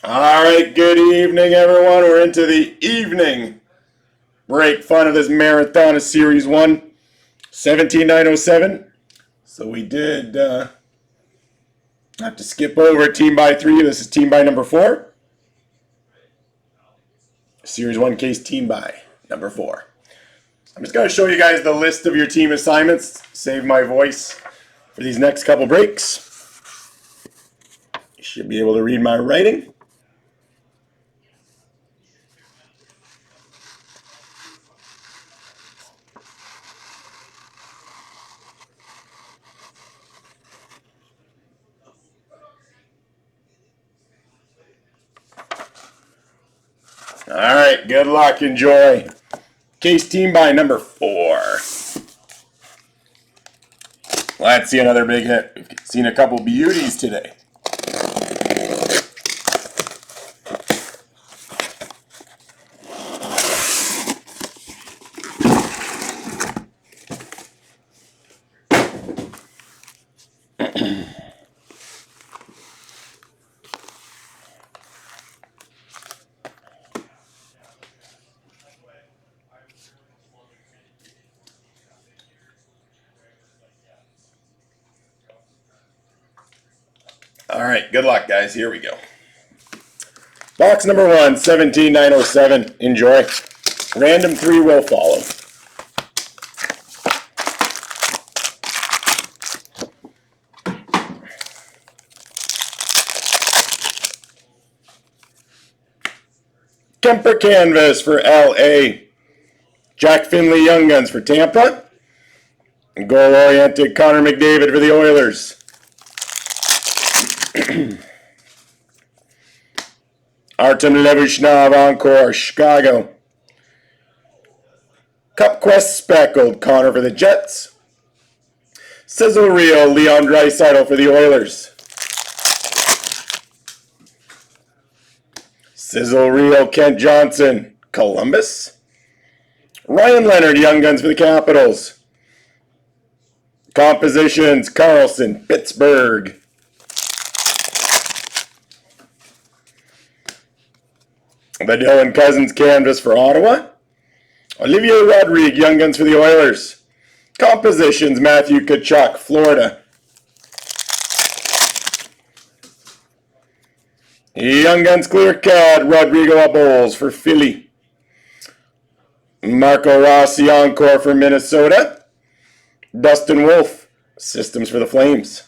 All right, good evening, everyone. We're into the evening break fun of this marathon of Series 1, 17907. So we did have to skip over team by 3. This is team by number 4. Series 1 case team by number 4. I'm just going to show you guys the list of your team assignments. Save my voice for these next couple breaks. You should be able to read my writing. All right, good luck. Enjoy. Case team by number 4. Let's see another big hit. We've seen a couple beauties today. All right, good luck, guys. Here we go. Box number 1, 17907. Enjoy. Random 3 will follow. Kemper Canvas for LA. Jack Finley Young Guns for Tampa. Goal-oriented Connor McDavid for the Oilers. Artem Levushnov Encore, Chicago. Cup Quest Speckled, Connor for the Jets. Sizzle Reel, Leon Draisaitl for the Oilers. Sizzle Reel, Kent Johnson, Columbus. Ryan Leonard, Young Guns for the Capitals. Compositions, Carlson, Pittsburgh. The Dylan Cousins Canvas for Ottawa. Olivier Rodrigue, Young Guns for the Oilers. Compositions, Matthew Tkachuk, Florida. Young Guns Clear Cat, Rodrigo Abols for Philly. Marco Rossi Encore for Minnesota. Dustin Wolf, Systems for the Flames.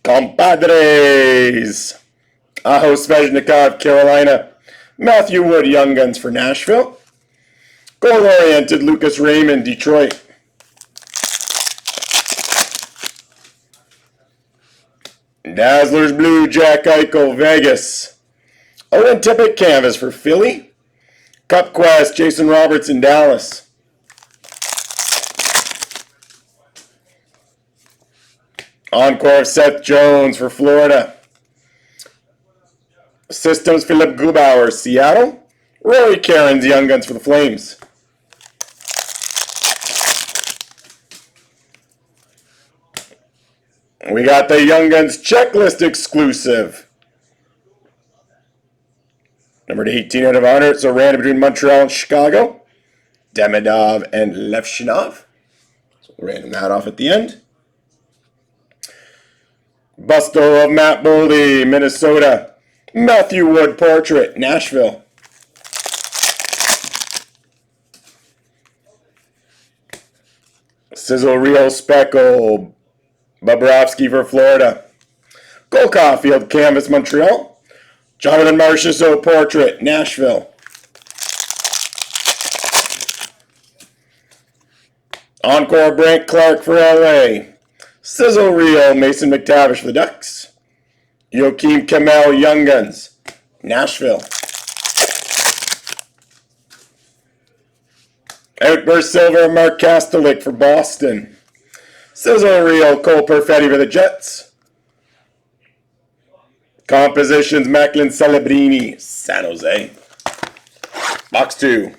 Compadres. Aho Svechnikov, Carolina. Matthew Wood, Young Guns for Nashville. Goal-oriented, Lucas Raymond, Detroit. Dazzlers Blue, Jack Eichel, Vegas. Owen Tippett Canvas for Philly. Cup Quest, Jason Robertson, Dallas. Encore of Seth Jones for Florida. Systems, Philip Grubauer, Seattle. Rory Cairns, Young Guns for the Flames. We got the Young Guns checklist exclusive. Numbered 18 out of 100, so random between Montreal and Chicago. Demidov and Levshinov. So we'll random that off at the end. Busto of Matt Boldy, Minnesota. Matthew Wood Portrait, Nashville. Sizzle Rio Speckle, Bobrovsky for Florida. Cole Caulfield, Canvas, Montreal. Jonathan Marchessault Portrait, Nashville. Encore Brant Clark for LA. Sizzle Reel, Mason McTavish for the Ducks. Joakim Kemel, Young Guns, Nashville. Outburst Silver, Mark Kastelik for Boston. Sizzle Reel, Cole Perfetti for the Jets. Compositions, Macklin Celebrini, San Jose. Box 2.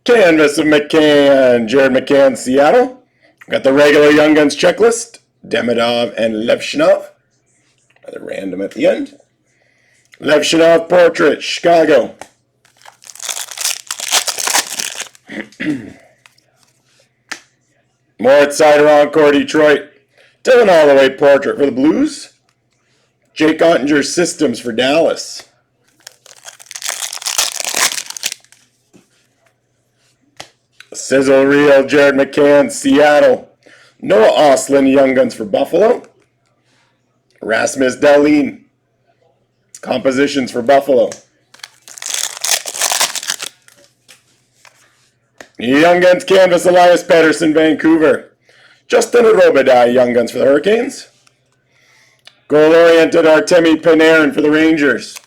Canvas of McCann, Jared McCann, Seattle. Got the regular Young Guns checklist. Demidov and Levshinov. Another random at the end. Levshinov portrait, Chicago. Mortar Encore, Detroit. Dylan Holloway portrait for the Blues. Jake Ottinger Systems for Dallas. Sizzle Reel, Jared McCann, Seattle. Noah Ostlund, Young Guns for Buffalo. Rasmus Dahlin, compositions for Buffalo. Young Guns Canvas, Elias Pettersson, Vancouver. Justin Robitaille, Young Guns for the Hurricanes. Goal-oriented Artemi Panarin for the Rangers.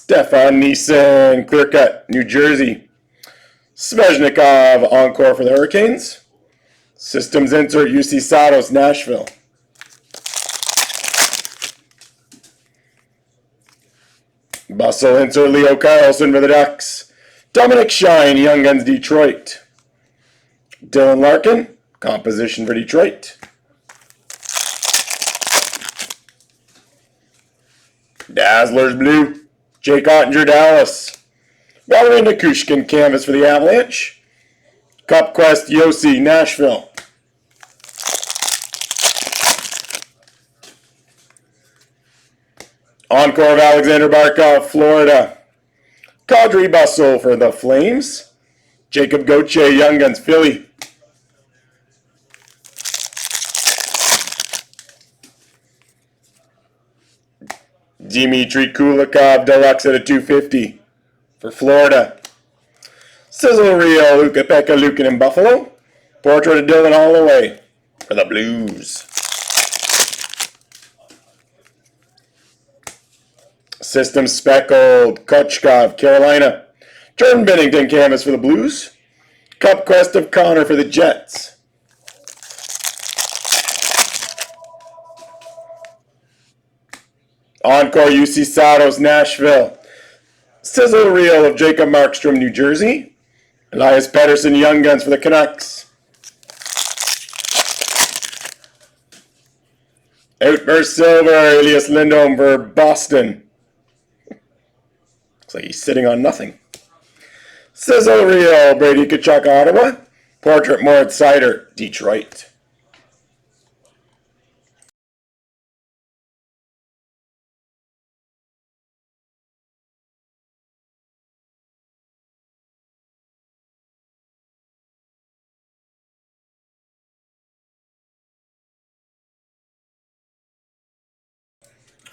Stefan Nissen, Clear Cut, New Jersey. Svechnikov, Encore for the Hurricanes. Systems insert, UC Saros, Nashville. Bustle insert, Leo Carlson for the Ducks. Dominic Shine, Young Guns, Detroit. Dylan Larkin, composition for Detroit. Dazzlers Blue, Jake Ottinger, Dallas. Valerie Nikushkin, canvas for the Avalanche. Cup Quest, Yossi, Nashville. Encore of Alexander Barkov, Florida. Kadri Bustle for the Flames. Jacob Gauthier, Young Guns, Philly. Dmitry Kulikov, Deluxe at a 250 for Florida. Sizzle Reel, Luka-Pekka Lukin in Buffalo. Portrait of Dylan Holloway for the Blues. System Speckled, Kochkov, Carolina. Jordan Bennington, canvas for the Blues. Cup Quest of Connor for the Jets. Encore UC Saros, Nashville. Sizzle Reel of Jacob Markstrom, New Jersey. Elias Pettersson, Young Guns for the Canucks. Outburst Silver, Elias Lindholm for Boston. Looks like he's sitting on nothing. Sizzle Reel, Brady Tkachuk, Ottawa. Portrait Moritz Seider, Detroit.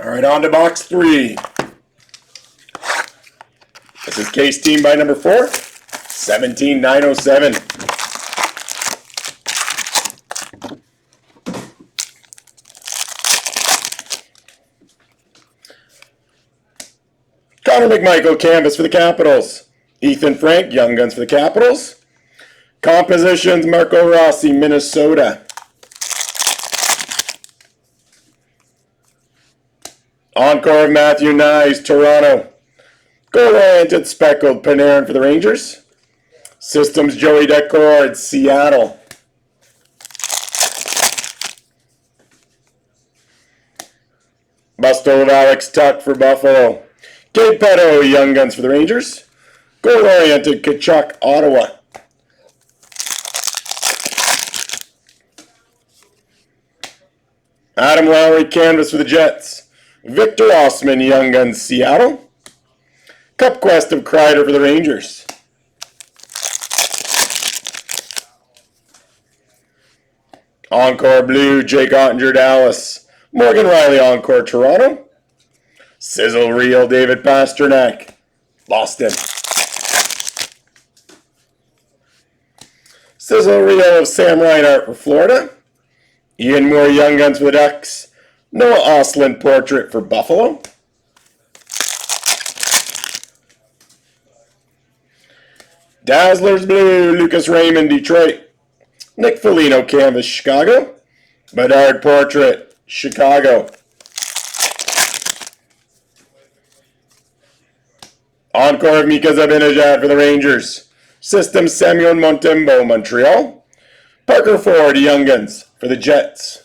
All right, on to box 3. This is case team by number 4, 17907. Connor McMichael, canvas for the Capitals. Ethan Frank, Young Guns for the Capitals. Compositions, Marco Rossi, Minnesota. Encore of Matthew Nyes, Toronto. Goal-oriented Speckled, Panarin for the Rangers. Systems, Joey Decord, Seattle. Bustle of Alex Tuck for Buffalo. Gabe Petto, Young Guns for the Rangers. Goal-oriented Tkachuk, Ottawa. Adam Lowry, canvas for the Jets. Victor Osman, Young Guns, Seattle. Cup Quest of Kreider for the Rangers. Encore Blue, Jake Ottinger, Dallas. Morgan Riley, Encore, Toronto. Sizzle Reel, David Pasternak, Boston. Sizzle Reel of Sam Reinhart for Florida. Ian Moore, Young Guns for the Ducks. Noah Ostlund, portrait for Buffalo. Dazzlers Blue, Lucas Raymond, Detroit. Nick Foligno, canvas, Chicago. Bedard, portrait, Chicago. Encore of Mika Zibanejad for the Rangers. System Samuel Montembeault, Montreal. Parker Ford, Young Guns for the Jets.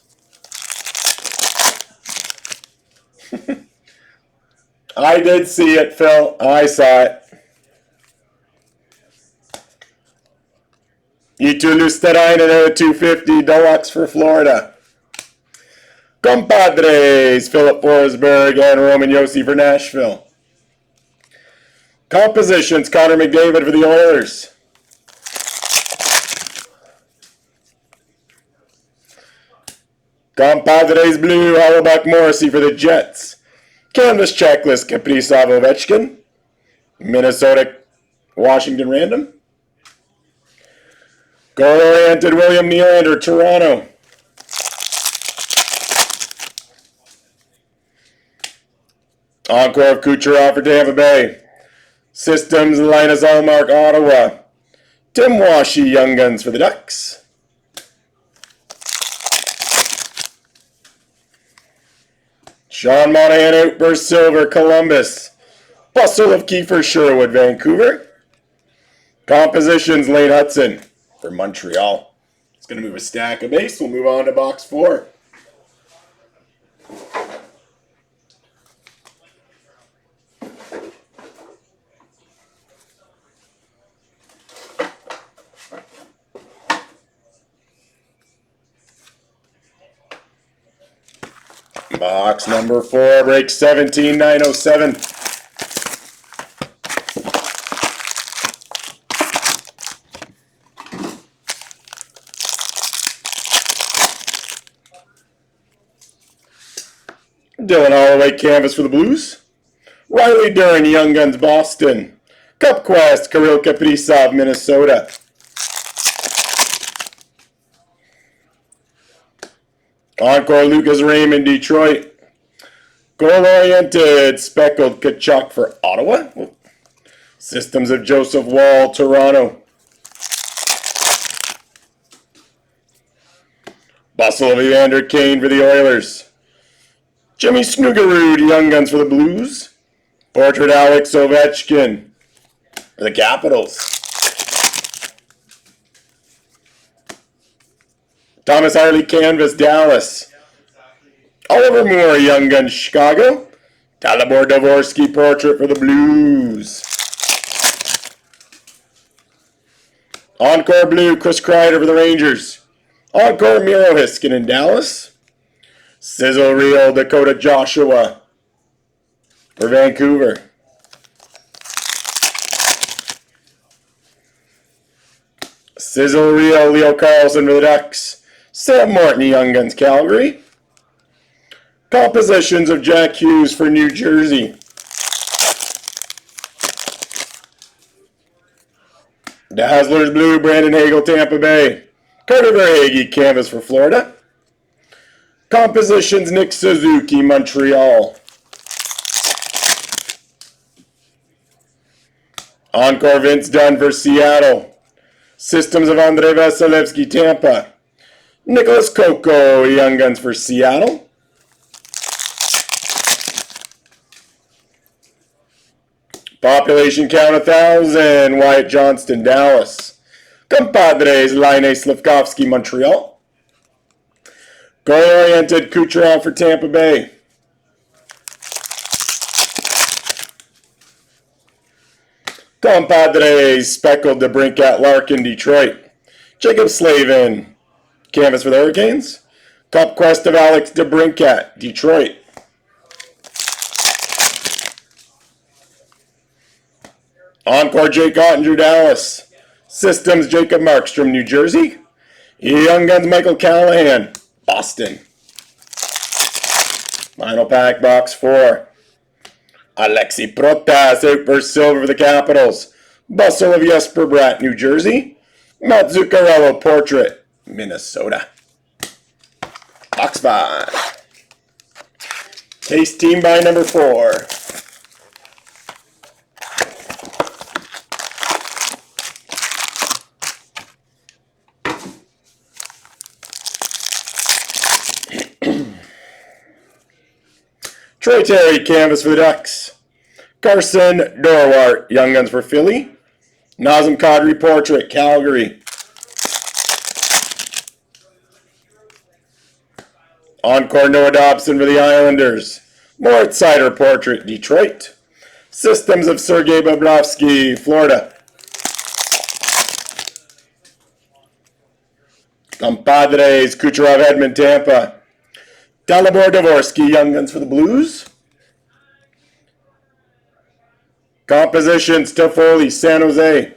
I did see it, Phil. I saw it. Itu Lusterainen at 250 Deluxe for Florida. Compadres, Philip Forsberg and Roman Josi for Nashville. Compositions, Connor McDavid for the Oilers. Compadres Blue, Hellebuyck Morrissey for the Jets. Canvas Checklist, Kaprizov Ovechkin. Minnesota, Washington Random. Goal-oriented, William Nylander, Toronto. Encore of Kucherov for Tampa Bay. Systems, Linus Ullmark, Ottawa. Tim Washy, Young Guns for the Ducks. Sean Monahan, Outburst Silver, Columbus. Bustle of Kiefer Sherwood, Vancouver. Compositions, Lane Hudson for Montreal. It's going to move a stack of base. We'll move on to box 4. Box number 4, break 17907. Dylan Holloway, canvas for the Blues. Riley Duren, Young Guns, Boston. Cup Quest, Kirill Kaprizov, Minnesota. Encore, Lucas Raymond, Detroit. Goal-oriented, Speckled Kachuk for Ottawa. Systems of Joseph Wall, Toronto. Bustle of Evander Kane for the Oilers. Jimmy Snuggerud, Young Guns for the Blues. Portrait Alex Ovechkin for the Capitals. Thomas Harley, canvas, Dallas. Oliver Moore, Young Guns, Chicago. Dalibor Dvorsky, portrait for the Blues. Encore Blue, Chris Kreider for the Rangers. Encore Miro Hiskin in Dallas. Sizzle Reel, Dakota Joshua for Vancouver. Sizzle Reel, Leo Carlson for the Ducks. Sam Morton, Young Guns, Calgary. Compositions of Jack Hughes for New Jersey. Dazzlers Blue, Brandon Hagel, Tampa Bay. Carter Verhaeghe, canvas for Florida. Compositions, Nick Suzuki, Montreal. Encore Vince Dunn for Seattle. Systems of Andrei Vasilevsky, Tampa. Nicholas Coco, Young Guns for Seattle. Population count 1,000, Wyatt Johnston, Dallas. Compadres, Laine Slafkovsky, Montreal. Goal-oriented, Kucherov for Tampa Bay. Compadres, Speckled DeBrincat, Larkin, Detroit. Jacob Slavin, canvas for the Hurricanes. Cup Quest of Alex DeBrincat, Detroit. Encore Jake Ottinger, Dallas. Systems Jacob Markstrom, New Jersey. Young Guns Michael Callahan, Boston. Final pack, box 4. Alexi Protas, Outburst Silver for the Capitals. Bustle of Jesper Bratt, New Jersey. Matt Zuccarello, portrait, Minnesota. Box 5. Case team by number 4. Troy Terry, canvas for the Ducks. Carson Dorwart, Young Guns for Philly. Nazem Kadri Portrait, Calgary. Encore Noah Dobson for the Islanders. Mort Sider Portrait, Detroit. Systems of Sergei Bobrovsky, Florida. Compadres, Kucherov, Edmond, Tampa. Dalibor Dvorsky, Young Guns for the Blues. Compositions, Toffoli, San Jose.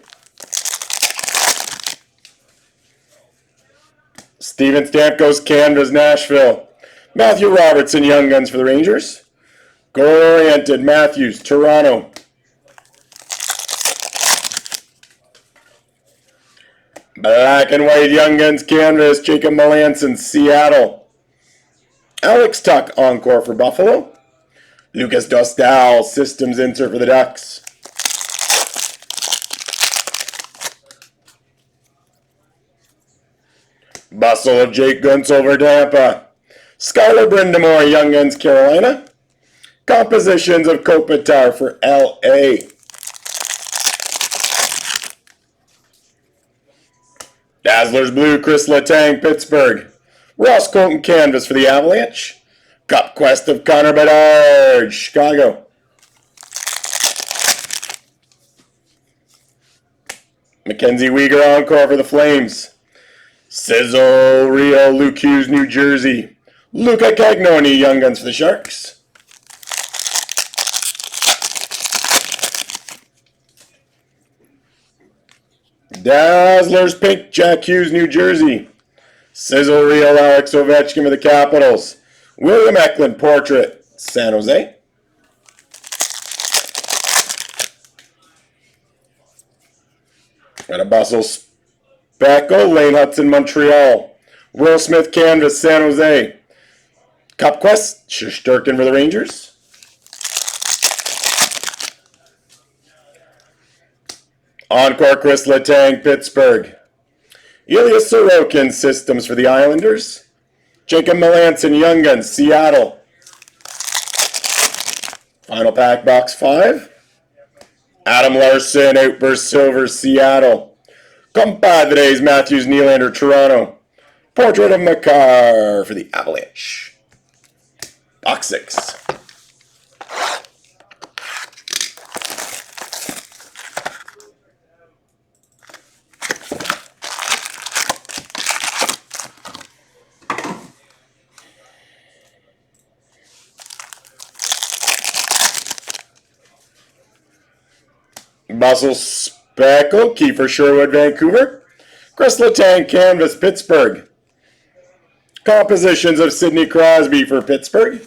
Steven Stamkos, Canvas, Nashville. Matthew Robertson, Young Guns for the Rangers. Goal-oriented, Matthews, Toronto. Black and white Young Guns canvas, Jacob Melanson, Seattle. Alex Tuck, encore for Buffalo. Lucas Dostal, systems insert for the Ducks. Bustle of Jake Gunsel for Tampa. Skylar Brindamore, Young Guns, Carolina. Compositions of Kopitar for LA. Dazzlers Blue, Chris Letang, Pittsburgh. Ross Colton Canvas for the Avalanche. Cup Quest of Connor Bedard, Chicago. Mackenzie Weegar, encore for the Flames. Sizzle Rio, Luke Hughes, New Jersey. Luca Cagnoni, Young Guns for the Sharks. Dazzlers Pink, Jack Hughes, New Jersey. Sizzle Real, Alex Ovechkin for the Capitals. William Eklund Portrait, San Jose. Got a Bustle Speckle, Lane Hudson, Montreal. Will Smith Canvas, San Jose. Cup Quest, Shesterkin for the Rangers. Encore Chris Letang, Pittsburgh. Ilya Sorokin, systems for the Islanders. Jacob Melanson, Young Guns, Seattle. Final pack, box 5. Adam Larson, Outburst Silver, Seattle. Compadres, Matthews, Nylander, Toronto. Portrait of Makar for the Avalanche. Box 6. Bustle Speckle, Kiefer Sherwood, Vancouver. Chris Letang, Canvas, Pittsburgh. Compositions of Sidney Crosby for Pittsburgh.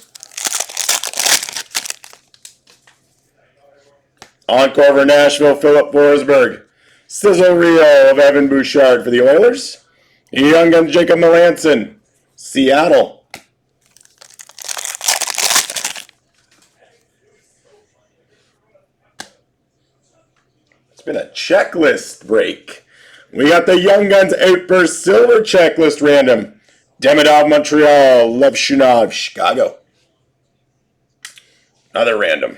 Encore for Nashville, Philip Forsberg. Sizzle Rio of Evan Bouchard for the Oilers. Young Guns, Jacob Melanson, Seattle. Been a checklist break. We got the Young Guns Outburst Silver checklist random. Demidov, Montreal. Levshunov, Chicago. Another random.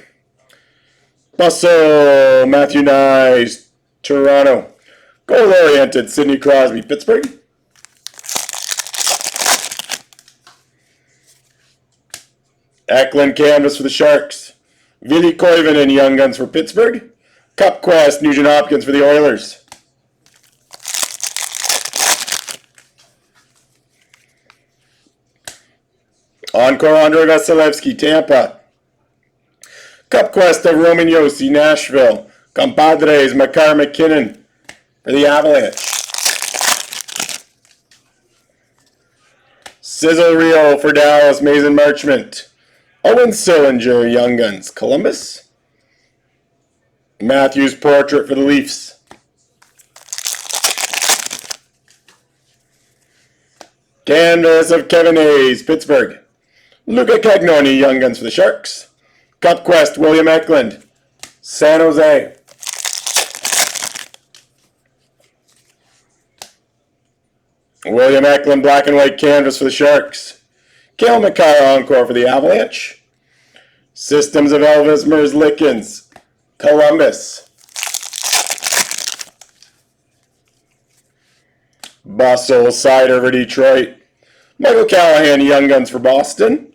Bustle, Matthew Nyes, Toronto. Goal-oriented, Sidney Crosby, Pittsburgh. Eklund Canvas for the Sharks. Vili Koivunen, Young Guns for Pittsburgh. Cup Quest, Nugent Hopkins for the Oilers. Encore Andrei Vasilevsky, Tampa. Cup Quest of Roman Josi, Nashville. Compadres, Makar McKinnon for the Avalanche. Sizzle Rio for Dallas, Mason Marchment. Owen Sillinger, Young Guns, Columbus. Matthews Portrait for the Leafs. Canvas of Kevin Hayes, Pittsburgh. Luca Cagnoni, Young Guns for the Sharks. Cup Quest, William Eklund, San Jose. William Eklund, Black and White Canvas for the Sharks. Cale Makar, encore for the Avalanche. Systems of Elvis Merzlikins, Columbus. Bustle Cider for Detroit. Michael Callahan, Young Guns for Boston.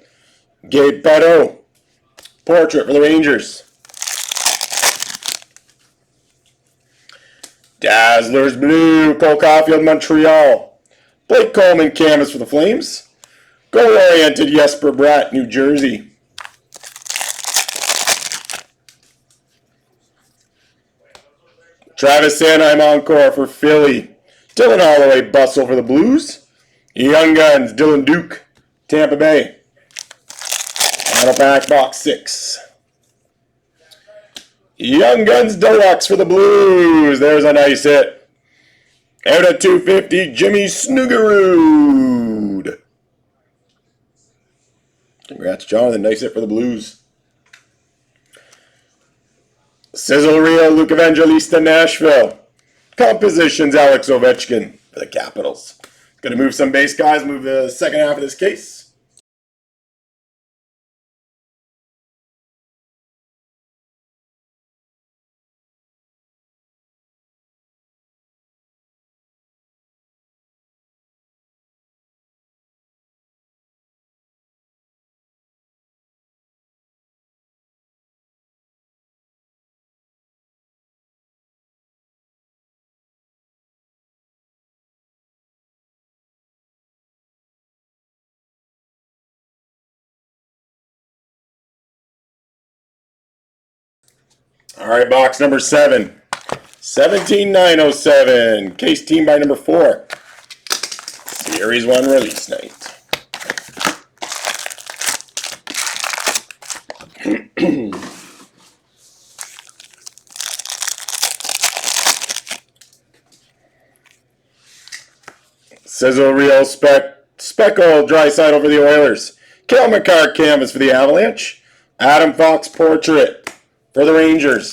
Gabe Petto, Portrait for the Rangers. Dazzlers Blue, Cole Caulfield, Montreal. Blake Coleman, Canvas for the Flames. Goal-oriented Jesper Bratt, New Jersey. Travis Sanheim, Encore for Philly. Dylan Holloway, Bustle for the Blues. Young Guns, Dylan Duke, Tampa Bay. Final pack, box 6. Young Guns Deluxe for the Blues. There's a nice hit. Out of 250, Jimmy Snuggerud. Congrats, Jonathan. Nice hit for the Blues. Sizzle Reel, Luke Evangelista, Nashville. Compositions, Alex Ovechkin for the Capitals. Going to move some base guys, move the second half of this case. All right, box number 7. 17907. Case team by number 4. Series 1 release night. Sizzle Reel Speckle Dryside over the Oilers. Cale McCarr Canvas for the Avalanche. Adam Fox Portrait for the Rangers.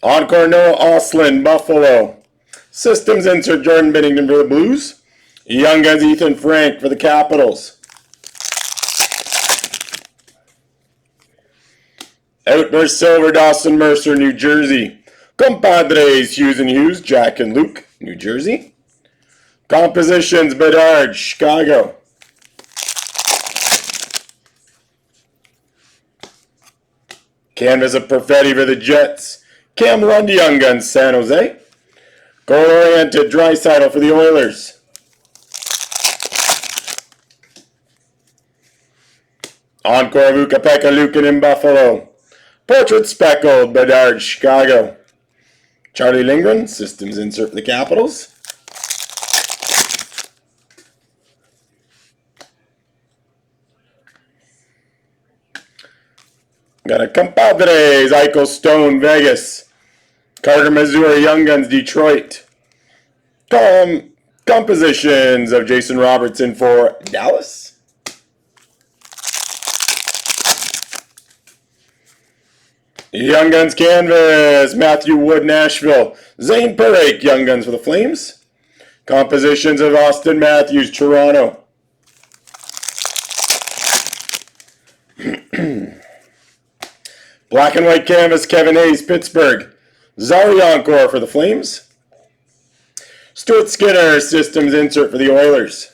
Encore Noah Ostlund, Buffalo. Systems insert Jordan Binnington for the Blues. Young Guns Ethan Frank for the Capitals. Outburst Silver Dawson Mercer, New Jersey. Compadres Hughes and Hughes, Jack and Luke, New Jersey. Compositions Bedard, Chicago. Canvas of Perfetti for the Jets. Cam Lund, Young Guns, San Jose. Goal-oriented Draisaitl for the Oilers. Encore Vukapeka Lukin in Buffalo. Portrait Speckled, Bedard, Chicago. Charlie Lindgren, Systems insert for the Capitals. Got a Compadres, Eichel Stone, Vegas. Carter Missouri, Young Guns, Detroit. Compositions of Jason Robertson for Dallas. Young Guns Canvas, Matthew Wood, Nashville. Zane Parake, Young Guns for the Flames. Compositions of Austin Matthews, Toronto. Black and White Canvas, Kevin Hayes, Pittsburgh. Zari Encore for the Flames. Stuart Skinner, Systems insert for the Oilers.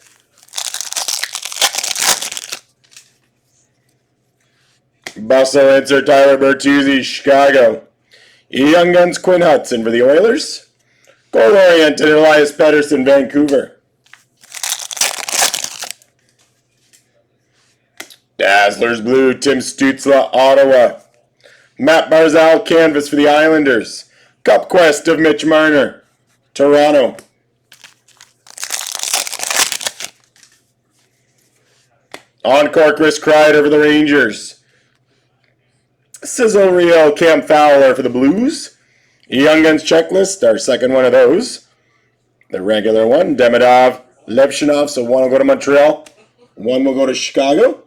Bustle insert Tyler Bertuzzi, Chicago. Young Guns Quinn Hudson for the Oilers. Goal-oriented Elias Pettersson, Vancouver. Dazzlers Blue, Tim Stützle, Ottawa. Matt Barzal Canvas for the Islanders. Cup Quest of Mitch Marner, Toronto. Encore Chris Kreider for the Rangers. Sizzle Reel Cam Fowler for the Blues. Young Guns Checklist, our second one of those. The regular one, Demidov, Levshinov, so one will go to Montreal, one will go to Chicago.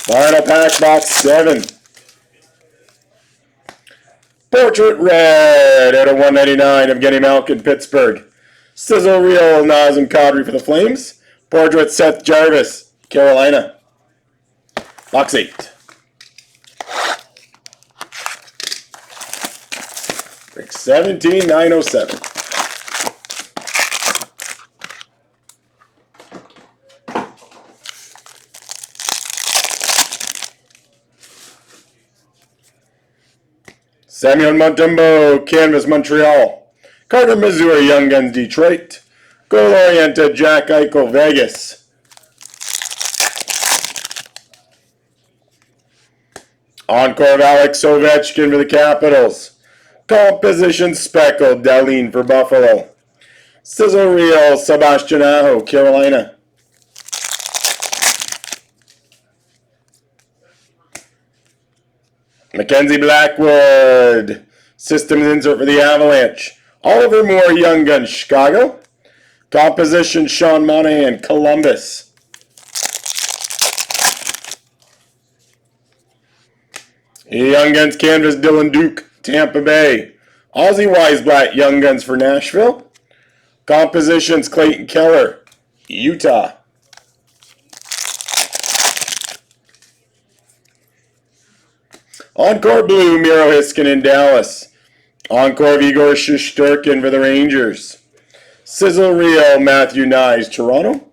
Final pack, box 7. Portrait Portrait red out of 199 of Evgeny Malkin, Pittsburgh. Sizzle reel Nazem Kadri for the Flames. Portrait Seth Jarvis, Carolina. Box 8. Break 17,907. Samuel Montembeault, Canvas, Montreal. Carter Missouri, Young Guns, Detroit. Goal-oriented, Jack Eichel, Vegas. Encore of Alex Ovechkin for the Capitals. Composition speckled, Dahlin for Buffalo. Sizzle reel, Sebastian Aho, Carolina. Mackenzie Blackwood, Systems insert for the Avalanche. Oliver Moore, Young Guns, Chicago. Composition, Sean Monahan, Columbus. Young Guns Canvas, Dylan Duke, Tampa Bay. Ozzy Weisblatt, Young Guns for Nashville. Compositions, Clayton Keller, Utah. Encore Blue, Miro Heiskanen, Dallas. Encore of Igor Shesterkin for the Rangers. Sizzle reel, Matthew Nyes, Toronto.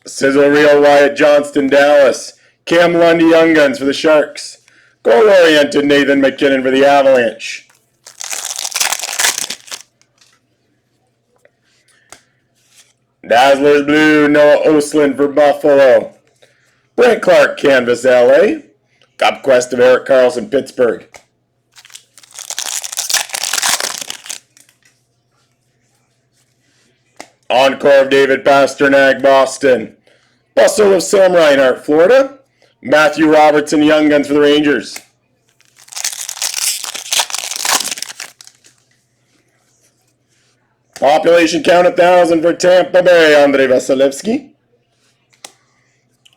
Sizzle reel, Wyatt Johnston, Dallas. Cam Lundy, Young Guns for the Sharks. Goal-oriented, Nathan McKinnon for the Avalanche. Dazzlers Blue, Noah Ostlund for Buffalo. Brent Clark, Canvas, LA. Cup Quest of Erik Karlsson, Pittsburgh. Encore of David Pasternak, Boston. Bustle of Sam Reinhart, Florida. Matthew Robertson, Young Guns for the Rangers. Population count 1,000 for Tampa Bay, Andrei Vasilevsky.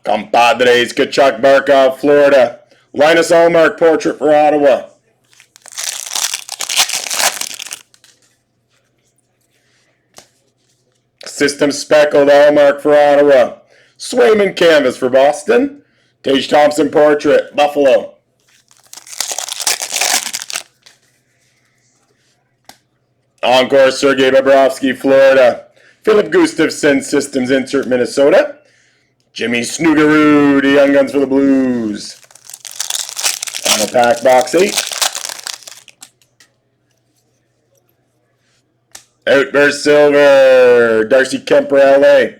Compadres, Kachuk Barkov, Florida. Linus Ullmark, Portrait for Ottawa. System speckled, Ullmark for Ottawa. Swayman Canvas for Boston. Tage Thompson, Portrait, Buffalo. Encore, Sergei Bobrovsky, Florida. Philip Gustafson, Systems insert, Minnesota. Jimmy Snoogaroo, the Young Guns for the Blues. Final pack, box 8. Outburst Silver, Darcy Kemper, LA.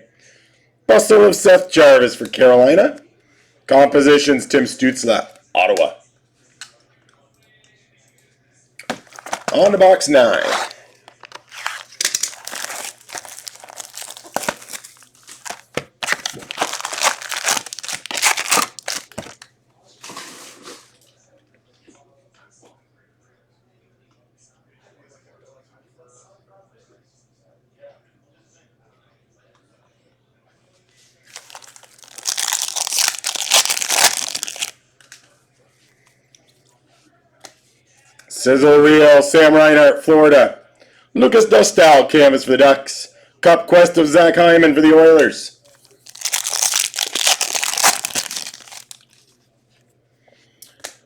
Bustle of Seth Jarvis for Carolina. Compositions, Tim Stützle, Ottawa. On to box 9. Sizzle reel, Sam Reinhart, Florida. Lucas Dostal, Canvas for the Ducks. Cup Quest of Zach Hyman for the Oilers.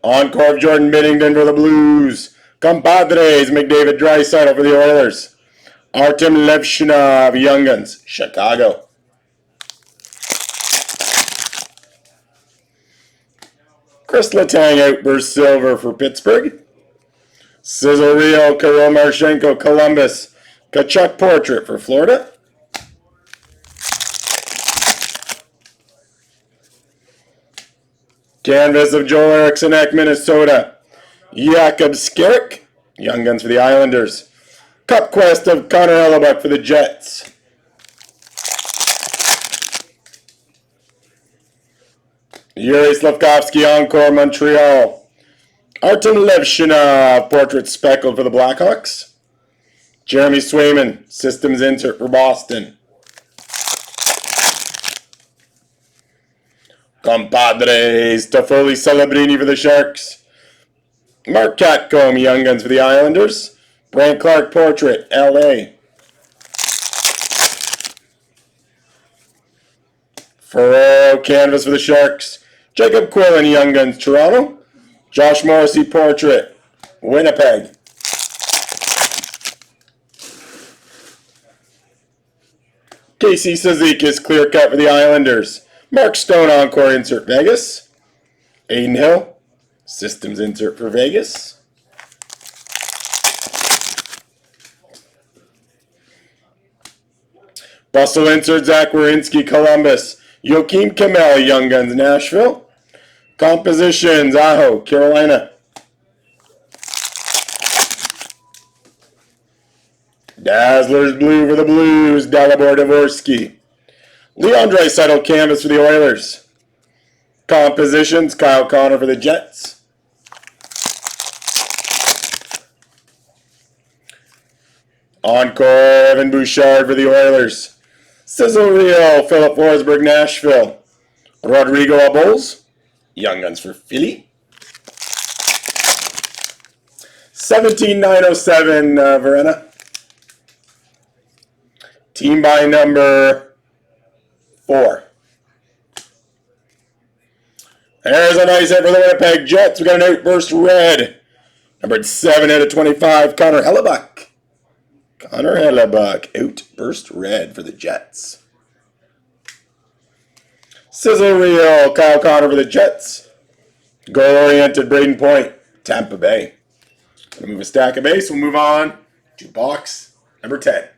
Encore of Jordan Binnington for the Blues. Compadres, McDavid Draisaitl for the Oilers. Artem Levshunov, Young Guns, Chicago. Chris Letang, Outburst Silver for Pittsburgh. Sizzle reel, Kirill Marchenko, Columbus. Kachuk Portrait for Florida. Canvas of Joel Eriksson Ek, Minnesota. Jakob Skarek, Young Guns for the Islanders. Cup Quest of Connor Hellebuck for the Jets. Yuri Slavkovsky, Encore, Montreal. Artem Levshunov, Portrait speckled for the Blackhawks. Jeremy Swayman, Systems insert for Boston. Compadres, Toffoli Celebrini for the Sharks. Mark Catcomb, Young Guns for the Islanders. Brant Clark Portrait, LA. Ferrero Canvas for the Sharks. Jacob Quillen, Young Guns, Toronto. Josh Morrissey Portrait, Winnipeg. Casey Cizikas Clear Cut for the Islanders. Mark Stone Encore Insert Vegas. Aiden Hill Systems Insert for Vegas. Bustle Insert Zach Werenski Columbus. Joakim Kamel Young Guns Nashville. Compositions Aho Carolina. Dazzlers Blue for the Blues, Dalibor Dvorsky. Leon Draisaitl Canvas for the Oilers. Compositions, Kyle Connor for the Jets. Encore, Evan Bouchard for the Oilers. Sizzle Reel, Philip Forsberg, Nashville. Rodrigo Abols, Young Guns for Philly. 17907, Verena. Team by number 4. There's a nice hit for the Winnipeg Jets. We got an Outburst Red. Numbered 7 out of 25, Connor Hellebuck. Connor Hellebuck, Outburst Red for the Jets. Sizzle Reel, Kyle Connor for the Jets. Goal-oriented, Braden Point, Tampa Bay. Gonna move a stack of base. We'll move on to box number 10.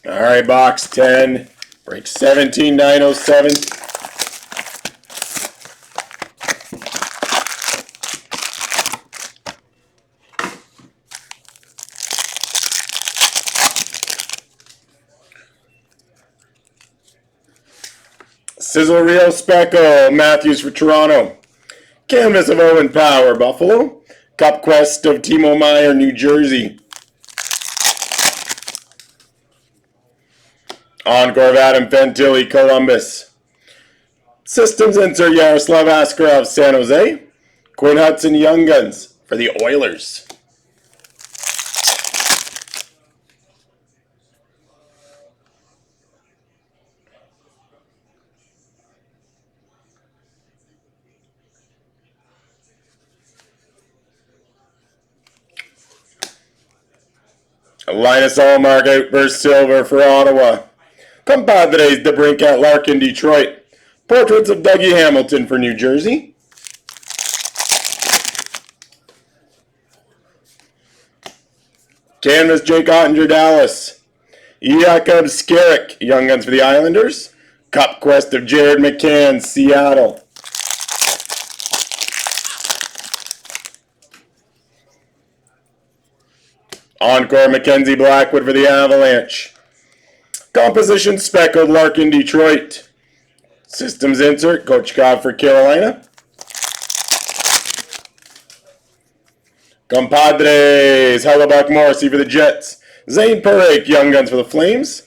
All right, box 10, break 17907. Sizzle Reel Speckle, Matthews for Toronto. Canvas of Owen Power, Buffalo. Cup Quest of Timo Meyer, New Jersey. Encore of Adam Fantilli, Columbus. Systems Insert Yaroslav Askarov, San Jose. Quinn Hudson, Young Guns for the Oilers. Linus Allmark, Outburst Silver for Ottawa. Compadres, DeBrincat Larkin, Detroit. Portraits of Dougie Hamilton for New Jersey. Canvas, Jake Ottinger, Dallas. Jakob Skarek, Young Guns for the Islanders. Cup Quest of Jared McCann, Seattle. Encore, Mackenzie Blackwood for the Avalanche. Composition Speckled Larkin, Detroit. Systems Insert, Kochkov for Carolina. Compadres, Hellebuck Morrissey for the Jets. Zane Parake, Young Guns for the Flames.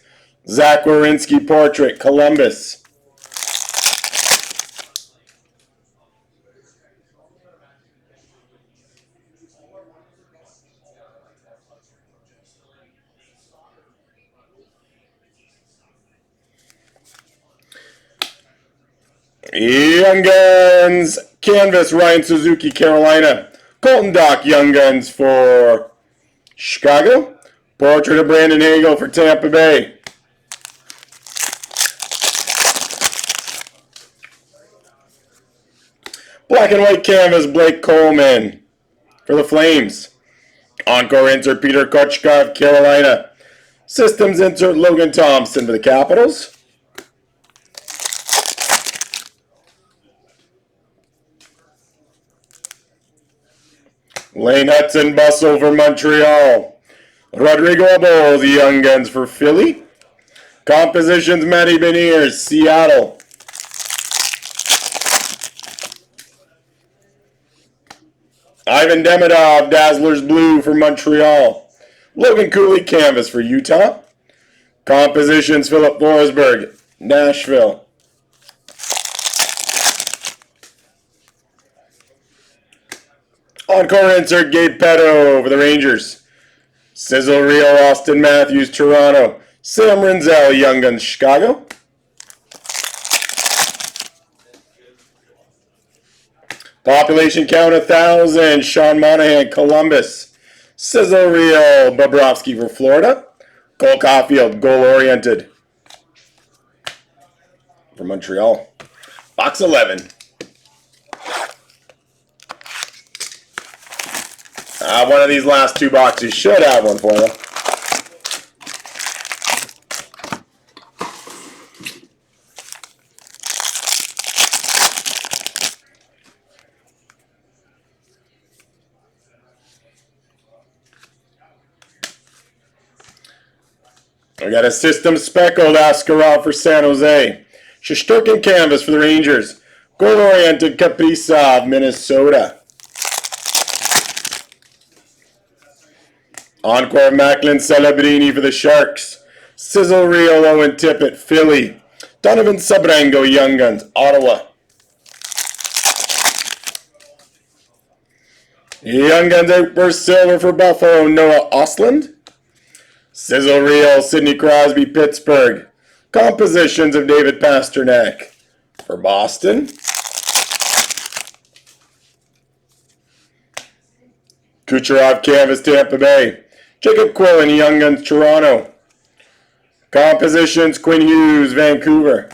Zach Werenski Portrait, Columbus. Young Guns, Canvas, Ryan Suzuki, Carolina. Colton Dock, Young Guns for Chicago. Portrait of Brandon Hagel for Tampa Bay. Black and white canvas, Blake Coleman for the Flames. Encore Insert, Peter Kochkov, Carolina. Systems Insert, Logan Thompson for the Capitals. Lane Hudson Bustle for Montreal. Rodrigo Abo, the Young Guns for Philly. Compositions, Matty Beniers, Seattle. Ivan Demidov, Dazzlers Blue for Montreal. Logan Cooley, Canvas for Utah. Compositions, Philip Forsberg, Nashville. Encore insert, Gabe Petto for the Rangers. Sizzle Rio, Austin Matthews, Toronto. Sam Renzel, Young Guns, Chicago. Population count 1,000, Sean Monahan, Columbus. Sizzle Rio, Bobrovsky for Florida. Cole Caulfield, goal-oriented for Montreal. Box 11. One of these last two boxes should have one for you. We got a system speckled Askarov for San Jose. Shesterkin Canvas for the Rangers. Goal-oriented Kaprizov, Minnesota. Encore Macklin Celebrini for the Sharks. Sizzle Rio, Owen Tippett, Philly. Donovan Sabrango, Young Guns, Ottawa. Young Guns Outburst Silver for Buffalo, Noah Ostlund. Sizzle Rio, Sidney Crosby, Pittsburgh. Compositions of David Pasternak for Boston. Kucherov Canvas, Tampa Bay. Jacob Quillen, Young Guns, Toronto. Compositions, Quinn Hughes, Vancouver.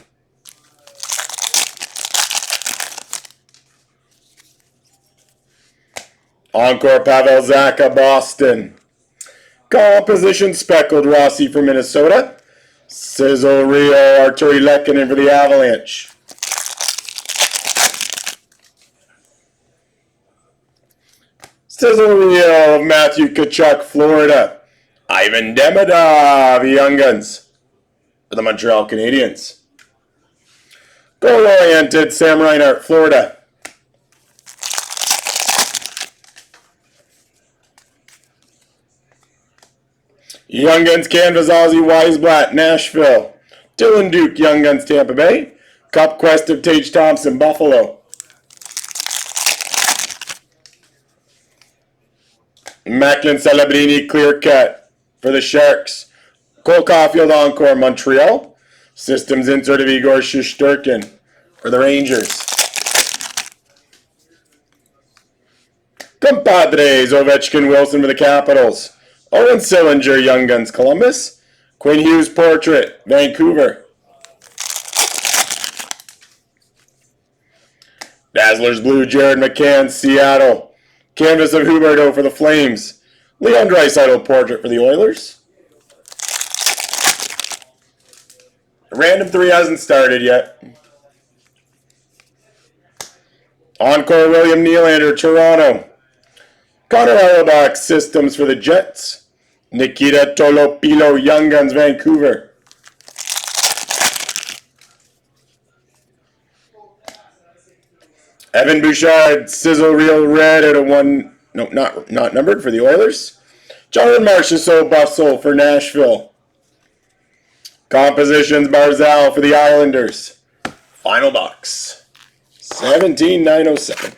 Encore Pavel Zacha, Boston. Composition, Speckled Rossi for Minnesota. Sizzle Rio, Arturi Lehkonen for the Avalanche. Sizzle Rio of Matthew Tkachuk, Florida. Ivan Demidov, Young Guns for the Montreal Canadiens. Goal-oriented, Sam Reinhart, Florida. Young Guns Canvas, Ozzy Weisblatt, Nashville. Dylan Duke, Young Guns, Tampa Bay. Cup Quest of Tage Thompson, Buffalo. Macklin Celebrini, Clear Cut for the Sharks. Cole Caulfield, Encore, Montreal. Systems insert of Igor Shesterkin for the Rangers. Compadres, Ovechkin, Wilson for the Capitals. Owen Sillinger, Young Guns, Columbus. Quinn Hughes Portrait, Vancouver. Dazzlers Blue, Jared McCann, Seattle. Canvas of Huberto for the Flames. Leon Draisaitl Portrait for the Oilers. Random 3 hasn't started yet. Encore William Nylander, Toronto. Connor Hellebuyck, Systems for the Jets. Nikita Tolopilo, Young Guns, Vancouver. Evan Bouchard, Sizzle Real Red out of 1, no, not numbered for the Oilers. John Marchessault Bustle for Nashville. Compositions, Barzal for the Islanders. Final box. 17,907.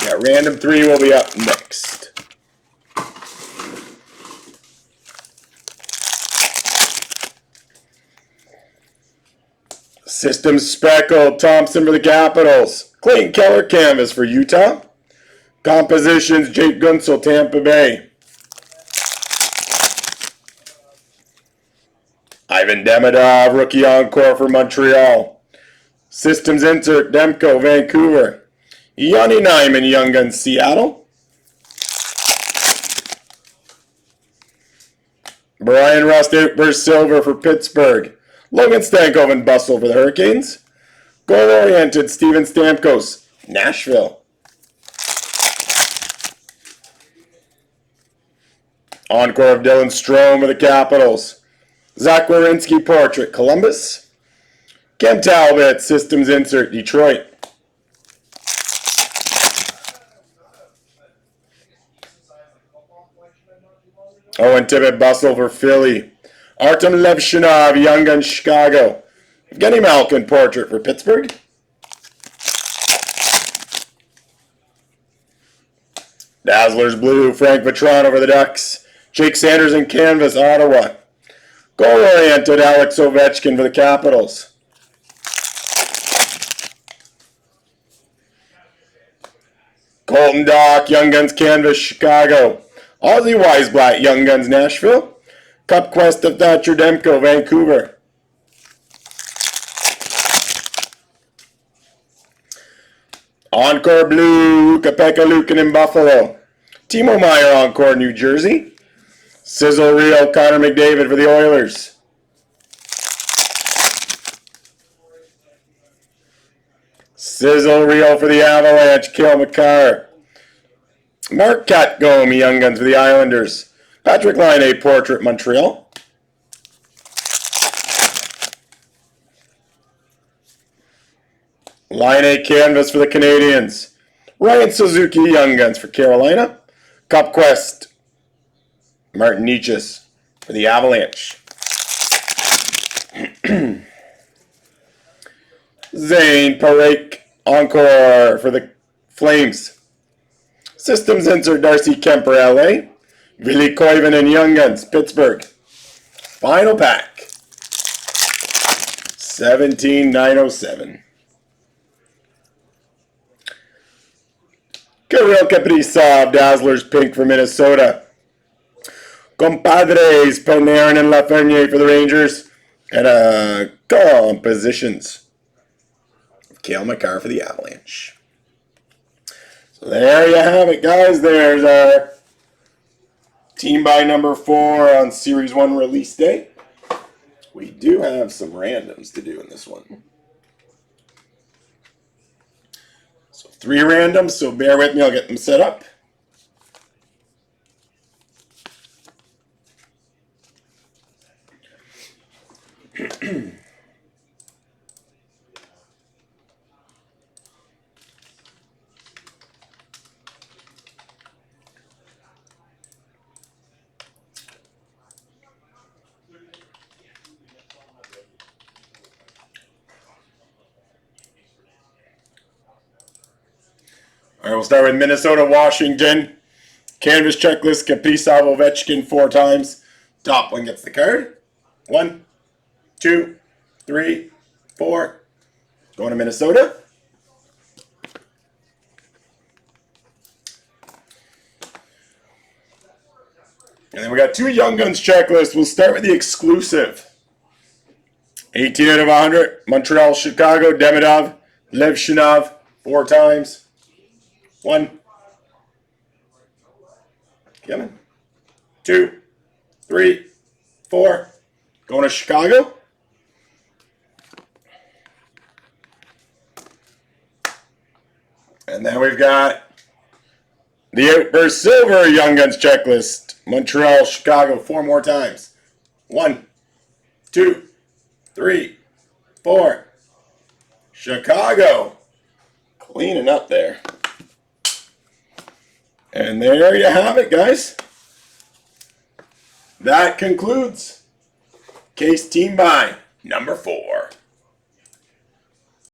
Yeah, random 3 will be up next. System Speckled, Thompson for the Capitals. Clayton Keller Canvas for Utah. Compositions, Jake Gunsel, Tampa Bay. Ivan Demidov, Rookie Encore for Montreal. Systems Insert, Demko, Vancouver. Yanni Nyman, Young Guns, Seattle. Brian Rust, Outburst Silver for Pittsburgh. Logan Stankoven, Bustle for the Hurricanes. Goal-oriented, Steven Stamkos, Nashville. Encore of Dylan Strome of the Capitals. Zach Werenski portrait, Columbus. Ken Talbot, Systems insert, Detroit. Owen Tippett Bustle for Philly. Artem Levshinov, Young Guns, Chicago. Evgeny Malkin portrait for Pittsburgh. Dazzlers blue, Frank Vatrano for the Ducks. Jake Sanders in canvas, Ottawa. Goal-oriented, Alex Ovechkin for the Capitals. Colton Dock, Young Guns canvas, Chicago. Ozzy Weisblatt, Young Guns, Nashville. Cup Quest of Thatcher Demko, Vancouver. Encore blue, Kapeka Lukin in Buffalo. Timo Meyer, Encore, New Jersey. Sizzle Reel, Connor McDavid for the Oilers. Sizzle Reel for the Avalanche, Cale Makar. Mark Catgome, Young Guns for the Islanders. Patrick Laine, portrait, Montreal. Laine canvas for the Canadiens. Ryan Suzuki, Young Guns for Carolina. Cup Quest, Martin Nietzsche for the Avalanche. Zane Parekh, Encore for the Flames. Systems insert, Darcy Kemper, LA. Ville Koivunen and Young Guns, Pittsburgh. Final pack. 17,907. Kirill Kaprizov, Dazzlers pink for Minnesota. Compadres, Panarin and Lafreniere for the Rangers. And compositions of Cale Makar for the Avalanche. So there you have it, guys. There's our team by number 4 on Series 1 release day. We do have some randoms to do in this one. So 3 randoms, so bear with me, I'll get them set up. All right, we'll start with Minnesota, Washington. Canvas checklist, Kaprizov, Ovechkin 4 times. Top one gets the card. 1, 2, 3, 4. Going to Minnesota. And then we got 2 Young Guns checklists. We'll start with the exclusive. 18 out of 100. Montreal, Chicago, Demidov, Levshinov 4 times. 1. Come on. 2, 3, 4. Going to Chicago. And then we've got the Outburst Silver Young Guns checklist. Montreal, Chicago 4 more times. 1, 2, 3, 4. Chicago. Cleaning up there. And there you have it, guys. That concludes case team by number 4.